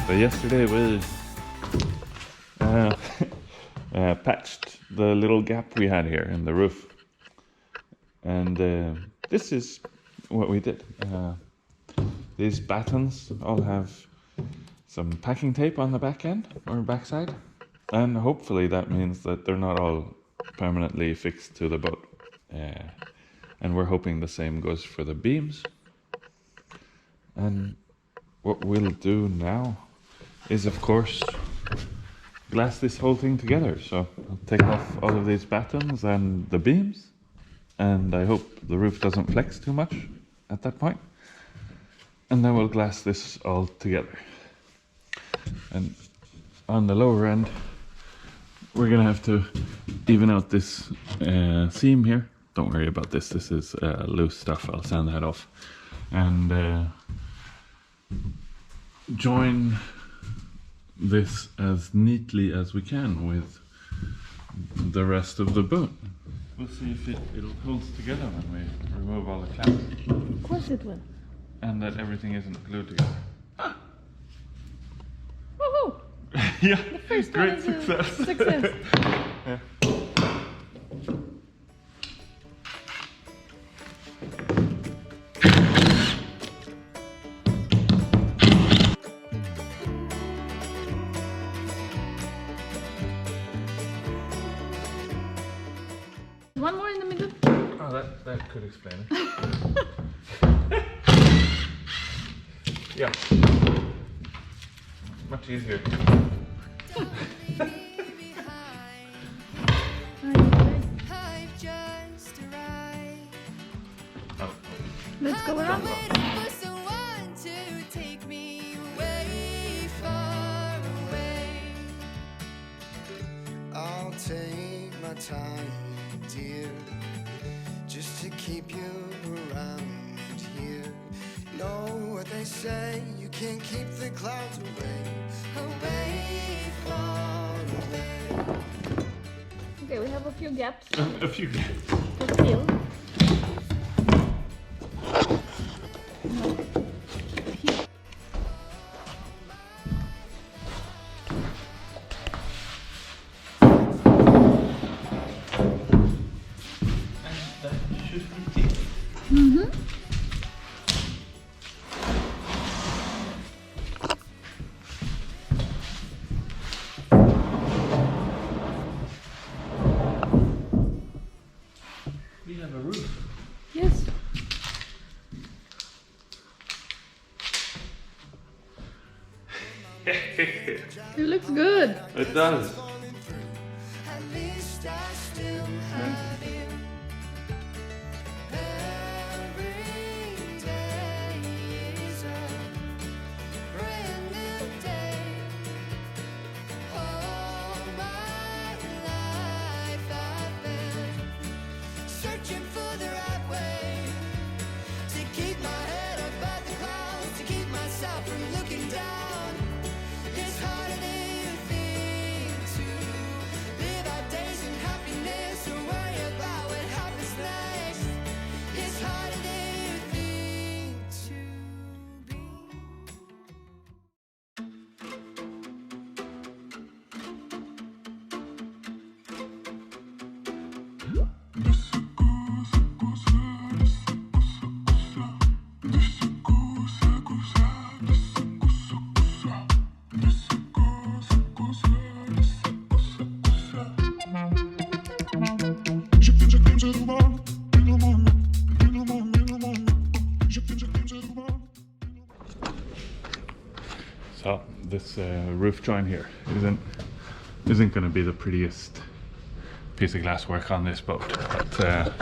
So yesterday we patched the little gap we had here in the roof, and this is what we did. These battens all have some packing tape on the back end or backside, and hopefully that means that they're not all permanently fixed to the boat. And we're hoping the same goes for the beams. And what we'll do now is, of course, glass this whole thing together. So I'll take off all of these battens and the beams, and I hope the roof doesn't flex too much at that point. And then we'll glass this all together. And on the lower end, we're gonna have to even out this seam here. Don't worry about this, this is loose stuff, I'll sand that off. And join this as neatly as we can with the rest of the boat. We'll see if it holds together when we remove all the clamps. Of course it will. And that everything isn't glued together. Ah. Woohoo! Yeah, the first great one is success. A success. Yeah. One more in the middle. Oh, that could explain it. Yeah. Much easier. Oh. Let's go around. I'll take my time, dear, just to keep you around here. Know what they say, you can't keep the clouds away, far away. Okay, we have a few gaps. A few gaps. To fill. We have a roof. Yes. It looks good. It does. At least I still have you. Every day is a brand new day. All my life I've been searching for the right way to keep my head above the clouds, to keep myself from looking down. It's harder than you think to live our days in happiness or worry about what happens next. It's harder than you think to be. So this roof join here isn't going to be the prettiest piece of glass work on this boat, but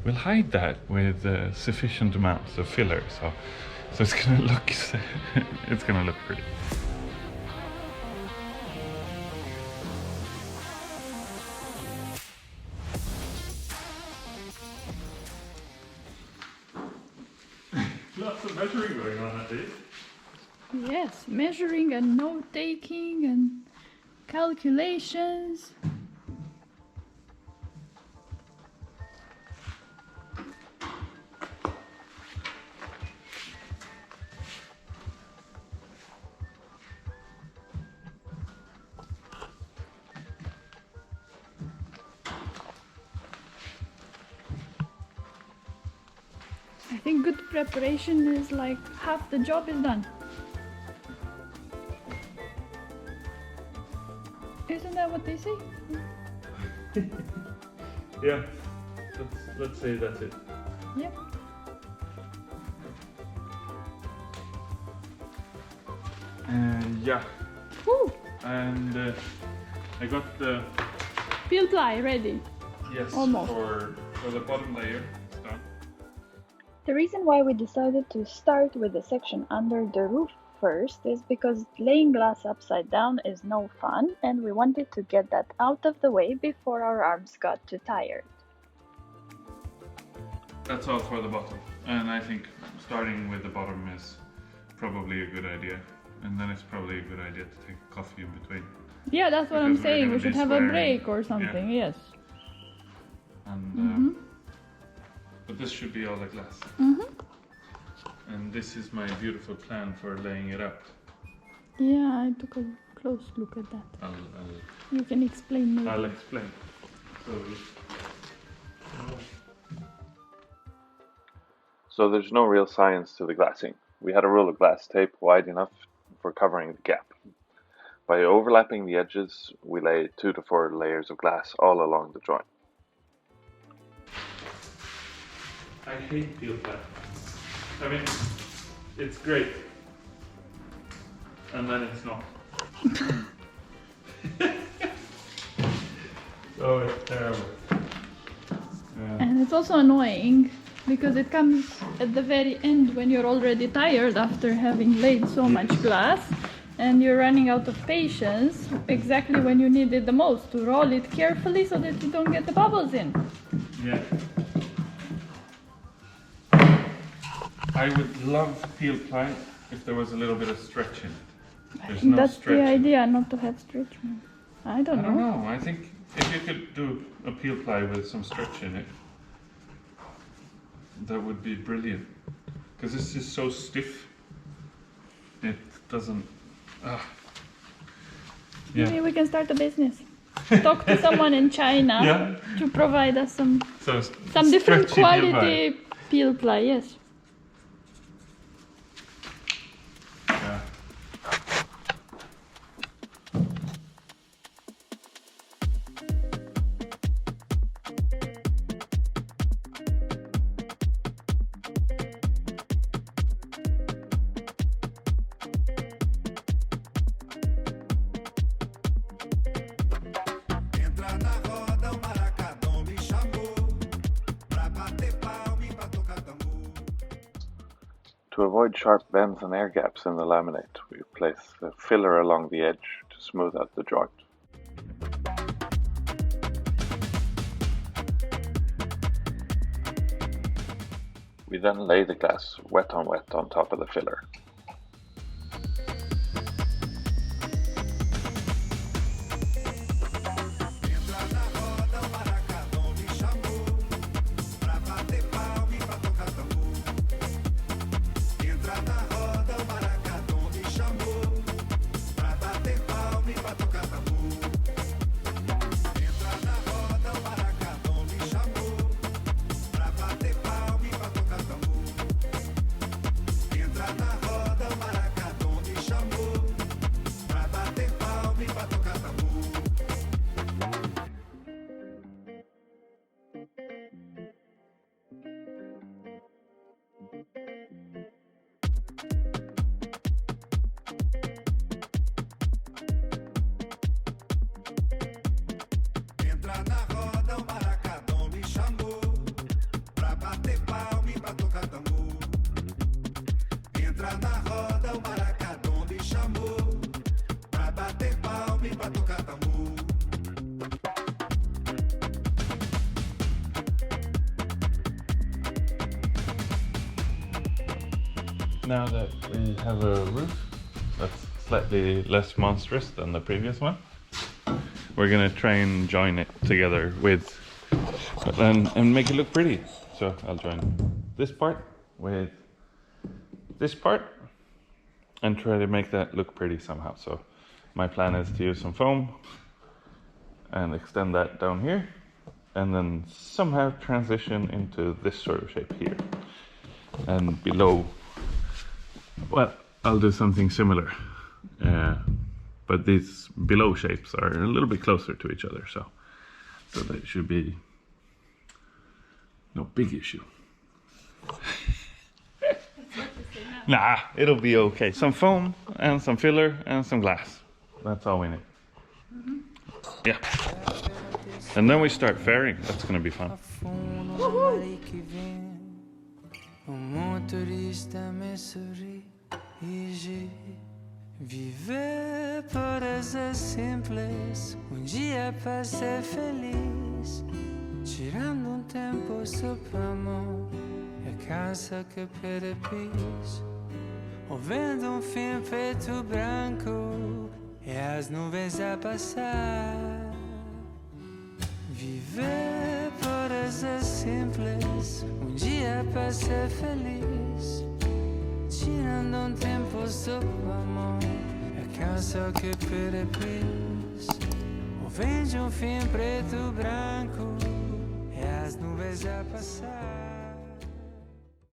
we'll hide that with sufficient amounts of filler, so it's going to look it's going to look pretty. Lots of measuring going on at these. Yes, measuring and note taking and calculations. think good preparation is like half the job is done. Isn't that what they say? Yeah, let's say that's it. Yep. Yeah, Woo! and I got the Peel ply ready. yes Almost. for the bottom layer. It's done. The reason why we decided to start with the section under the roof first is because laying glass upside down is no fun, and we wanted to get that out of the way before our arms got too tired. That's all for the bottom, and I think starting with the bottom is probably a good idea. And then it's probably a good idea to take coffee in between. Yeah, that's what I'm Because we're saying. gonna We should be have a swearing. break or something, yes. And but this should be all the glass. And this is my beautiful plan for laying it up. Yeah, I took a close look at that. You can explain maybe. I'll explain. So there's no real science to the glassing. We had a roll of glass tape wide enough for covering the gap. By overlapping the edges, we laid 2 to 4 layers of glass all along the joint. I hate peel ply. I mean, it's great. And then it's not. Oh, it's terrible. Yeah. And it's also annoying because it comes at the very end when you're already tired after having laid so much glass, and you're running out of patience exactly when you need it the most to roll it carefully so that you don't get the bubbles in. Yeah. I would love peel ply if there was a little bit of stretch in it. I There's think no that's stretch the in it. idea, not to have stretch. I don't I know. don't know. I think if you could do a peel ply with some stretch in it, that would be brilliant. Because this is so stiff. It doesn't. Yeah. Maybe we can start a business. Talk to someone in China Yeah. to provide us some So different stretchy peel ply. quality peel ply. Yes. Yeah. Entra na roda, o maracadão me chamou pra bater palma e pra tocar tambor. To avoid sharp bends and air gaps in the laminate, we place the filler along the edge to smooth out the joint. We then lay the glass wet on top of the filler. Entra na roda, o maracadão me chamou pra bater palma e pra tocar tambor. Entra na roda, o maracadão me chamou pra bater palma e pra tocar tambor. Entra na roda, o maracadão me chamou pra bater palma e pra tocar tambor. Entra na roda, o maracadão me chamou pra bater palma e pra tocar tambor. Entra na roda, o maracadão me chamou pra bater palma e pra tocar tambor. Entra na roda, o maracadão me chamou pra bater palma e pra tocar tambor. Now that we have a roof that's slightly less monstrous than the previous one, we're gonna try and join it together with and make it look pretty. So I'll join this part with this part and try to make that look pretty somehow. So my plan is to use some foam and extend that down here and then somehow transition into this sort of shape here. and below, well, I'll do something similar. But these below shapes are a little bit closer to each other, so that should be no big issue. Nah, it'll be okay. Some foam and some filler and some glass. That's all we need. Yeah. And then we start fairing. That's gonna be fun. Viver pode ser simples, dia para ser feliz. Tirando tempo só pra amor, é casa que perde pis. Ouvindo fim preto branco, e as nuvens a passar. Viver pode ser simples, dia para ser feliz. Tirando tempo só pro amor, é cansa que perde pis. Ouvindo fim preto branco, e as nuvens a passar.